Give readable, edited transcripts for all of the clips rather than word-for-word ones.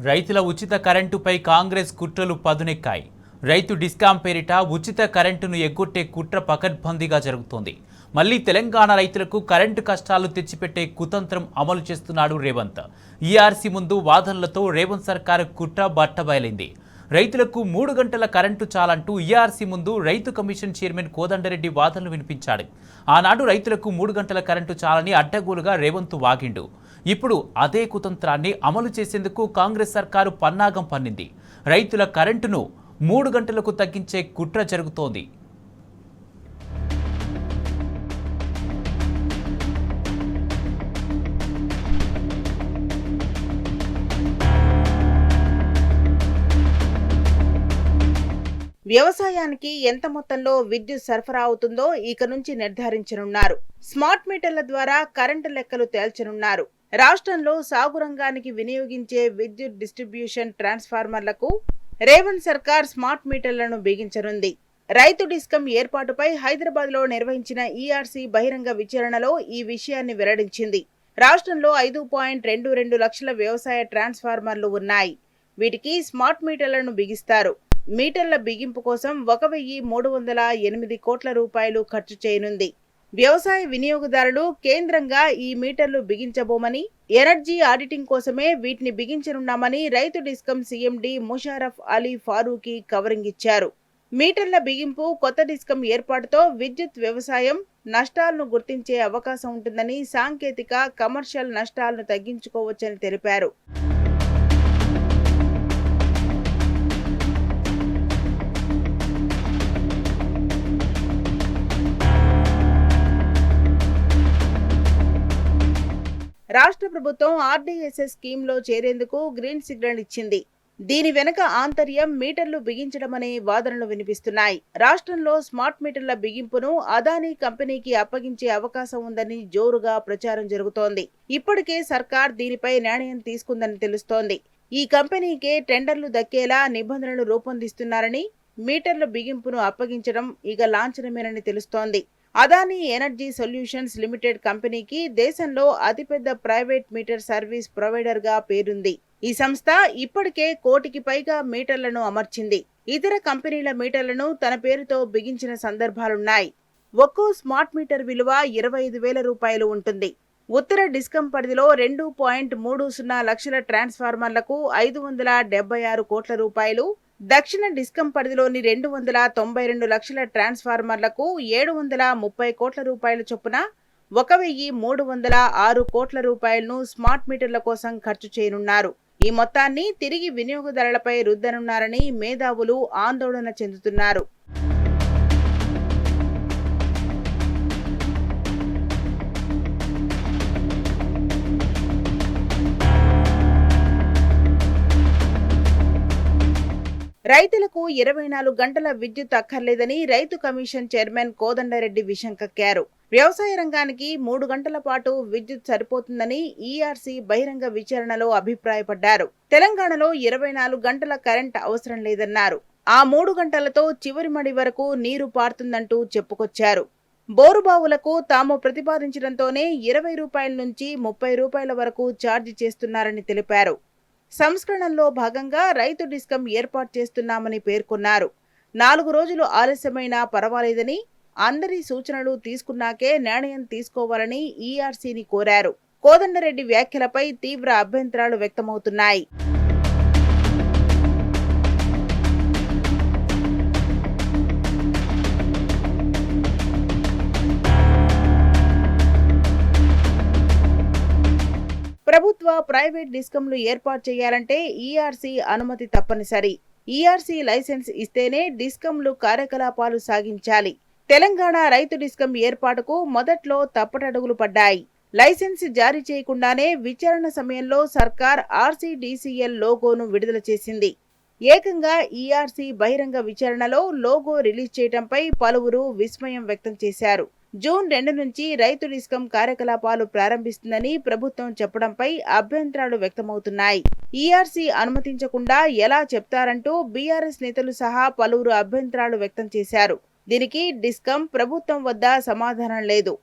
రైతుల ఉచిత కరెంటుపై కాంగ్రెస్ కుట్రలు పదునెక్కాయి. రైతు డిస్కాం పేరిట ఉచిత కరెంటును ఎగ్గొట్టే కుట్ర పకడ్బందీగా జరుగుతోంది. మళ్లీ తెలంగాణ రైతులకు కరెంటు కష్టాలు తెచ్చిపెట్టే కుతంత్రం అమలు చేస్తున్నాడు రేవంత్. ఈఆర్సీ ముందు వాదనలతో రేవంత్ సర్కార్ కుట్ర బట్టబయలైంది. రైతులకు 3 గంటల కరెంటు చాలంటూ ఈఆర్సీ ముందు రైతు కమిషన్ చైర్మన్ కోదండరెడ్డి వాదనలు వినిపించాడు. ఆనాడు రైతులకు 3 గంటల కరెంటు చాలని అడ్డగోలుగా రేవంత్ వాగిండు. ఇప్పుడు అదే కుతంత్రాన్ని అమలు చేసేందుకు కాంగ్రెస్ సర్కారు పన్నాగం పన్నింది. రైతుల కరెంటును 3 గంటలకు తగ్గించే కుట్ర జరుగుతోంది. వ్యవసాయానికి ఎంత మొత్తంలో విద్యుత్ సరఫరా అవుతుందో ఇక నుంచి నిర్ధారించనున్నారు. స్మార్ట్ మీటర్ల ద్వారా కరెంటు లెక్కలు తేల్చనున్నారు. రాష్ట్రంలో సాగు రంగానికి వినియోగించే విద్యుత్ డిస్ట్రిబ్యూషన్ ట్రాన్స్ఫార్మర్లకు రేవంత్ సర్కార్ స్మార్ట్ మీటర్లను బిగించనుంది. రైతు డిస్కం ఏర్పాటుపై హైదరాబాద్లో నిర్వహించిన ఈఆర్సీ బహిరంగ విచారణలో ఈ విషయాన్ని వెల్లడించింది. రాష్ట్రంలో 5.22 లక్షల వ్యవసాయ ట్రాన్స్ఫార్మర్లు ఉన్నాయి. వీటికి స్మార్ట్ మీటర్లను బిగిస్తారు. మీటర్ల బిగింపు కోసం 1,308 కోట్ల రూపాయలు ఖర్చు చేయనుంది. వ్యవసాయ వినియోగదారులు కేంద్రంగా ఈ మీటర్లు బిగించబోమని, ఎనర్జీ ఆడిటింగ్ కోసమే వీటిని బిగించనున్నామని రైతు డిస్కం సీఎండీ ముషారఫ్ అలీ ఫారూఖీ కవరింగ్ ఇచ్చారు. మీటర్ల బిగింపు, కొత్త డిస్కం ఏర్పాటుతో విద్యుత్ వ్యవసాయం నష్టాలను గుర్తించే అవకాశం ఉంటుందని, సాంకేతిక, కమర్షియల్ నష్టాలను తగ్గించుకోవచ్చని తెలిపారు. రాష్ట్ర ప్రభుత్వం ఆర్డీఎస్ఎస్ స్కీమ్లో చేరేందుకు గ్రీన్ సిగ్నల్ ఇచ్చింది. దీని వెనుక ఆంతర్యం మీటర్లు బిగించడమనే వాదనలు వినిపిస్తున్నాయి. రాష్ట్రంలో స్మార్ట్ మీటర్ల బిగింపును అదానీ కంపెనీకి అప్పగించే అవకాశం ఉందని జోరుగా ప్రచారం జరుగుతోంది. ఇప్పటికే సర్కార్ దీనిపై నిర్ణయం తీసుకుందని తెలుస్తోంది. ఈ కంపెనీకే టెండర్లు దక్కేలా నిబంధనలు రూపొందిస్తున్నారని, మీటర్ల బిగింపును అప్పగించడం ఇక లాంఛనమేనని తెలుస్తోంది. అదానీ ఎనర్జీ సొల్యూషన్స్ లిమిటెడ్ కంపెనీకి దేశంలో అతిపెద్ద ప్రైవేట్ మీటర్ సర్వీస్ ప్రొవైడర్ గా పేరుంది. ఈ సంస్థ ఇప్పటికే 1 కోటికి పైగా మీటర్లను అమర్చింది. ఇతర కంపెనీల మీటర్లను తన పేరుతో బిగించిన సందర్భాలున్నాయి. ఒక్కో స్మార్ట్ మీటర్ విలువ 25,000 రూపాయలు ఉంటుంది. ఉత్తర డిస్కం పరిధిలో 2.30 లక్షల ట్రాన్స్ఫార్మర్లకు 576 కోట్ల రూపాయలు, దక్షిణ డిస్కం పరిధిలోని 292 లక్షల ట్రాన్స్ఫార్మర్లకు 730 కోట్ల రూపాయల చొప్పున 1,306 కోట్ల రూపాయలను స్మార్ట్ మీటర్ల కోసం ఖర్చు చేయనున్నారు. ఈ మొత్తాన్ని తిరిగి వినియోగదారులపై రుద్దనున్నారని మేధావులు ఆందోళన చెందుతున్నారు. రైతులకు 24 గంటల విద్యుత్ అక్కర్లేదని రైతు కమిషన్ చైర్మన్ కోదండరెడ్డి విషం కక్కారు. వ్యవసాయ రంగానికి 3 గంటల పాటు విద్యుత్ సరిపోతుందని ఈఆర్సీ బహిరంగ విచారణలో అభిప్రాయపడ్డారు. తెలంగాణలో 24 గంటల కరెంట్ అవసరం లేదన్నారు. ఆ 3 గంటలతో చివరి మడి వరకు నీరు పారుతుందంటూ చెప్పుకొచ్చారు. బోరుబావులకు తాము ప్రతిపాదించడంతోనే 20 రూపాయల నుంచి 30 రూపాయల వరకు ఛార్జీ చేస్తున్నారని తెలిపారు. సంస్కరణలో భాగంగా రైతు డిస్కం ఏర్పాటు చేస్తున్నామని పేర్కొన్నారు. 4 రోజులు ఆలస్యమైనా పర్వాలేదని, అందరి సూచనలు తీసుకున్నాకే నిర్ణయం తీసుకోవాలని ఈఆర్సీని కోరారు. కోదండరెడ్డి వ్యాఖ్యలపై తీవ్ర అభ్యంతరాలు వ్యక్తమవుతున్నాయి. ప్రభుత్వ, ప్రైవేట్ డిస్కంలు ఏర్పాటు చేయాలంటే ఈఆర్సీ అనుమతి తప్పనిసరి. ఈఆర్సీ లైసెన్స్ ఇస్తేనే డిస్కంలు కార్యకలాపాలు సాగించాలి. తెలంగాణ రైతు డిస్కం ఏర్పాటుకు మొదట్లో తప్పటడుగులు పడ్డాయి. లైసెన్స్ జారీ చేయకుండానే విచారణ సమయంలో సర్కార్ ఆర్సీడీసీఎల్ లోగోను విడుదల చేసింది. ఏకంగా ఈఆర్సీ బహిరంగ విచారణలో లోగో రిలీజ్ చేయడంపై పలువురు విస్మయం వ్యక్తం చేశారు. జూన్ 2 నుంచి రైతు డిస్కం కార్యకలాపాలు ప్రారంభిస్తుందని ప్రభుత్వం చెప్పడంపై అభ్యంతరాలు వ్యక్తమవుతున్నాయి. ఈఆర్సీ అనుమతించకుండా ఎలా చెప్తారంటూ బీఆర్ఎస్ నేతలు సహా పలువురు అభ్యంతరాలు వ్యక్తం చేశారు. దీనికి డిస్కం ప్రభుత్వం వద్ద సమాధానం లేదు.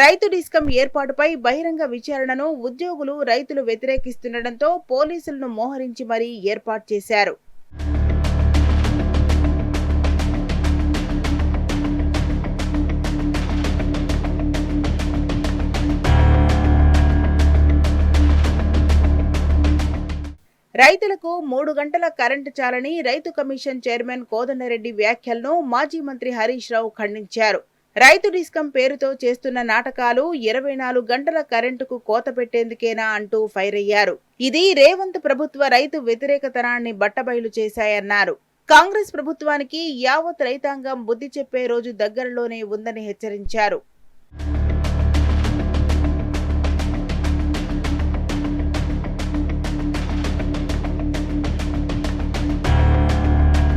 రైతు డిస్కం ఏర్పాటుపై బహిరంగ విచారణను ఉద్యోగులు, రైతులు వ్యతిరేకిస్తుండటంతో పోలీసులను మోహరించి మరీ ఏర్పాటు చేశారు. రైతులకు 3 గంటల కరెంటు చాలని రైతు కమిషన్ చైర్మన్ కోదండరెడ్డి వ్యాఖ్యలను మాజీ మంత్రి హరీష్ రావు ఖండించారు. రైతు డిస్కం పేరుతో చేస్తున్న నాటకాలు 24 గంటల కరెంటుకు కోత పెట్టేందుకేనా అంటూ ఫైర్ అయ్యారు. ఇది రేవంత్ ప్రభుత్వ రైతు వ్యతిరేకతనాన్ని బట్టబయలు చేశాయన్నారు. కాంగ్రెస్ ప్రభుత్వానికి యావత్ రైతాంగం బుద్ధి చెప్పే రోజు దగ్గరలోనే ఉందని హెచ్చరించారు.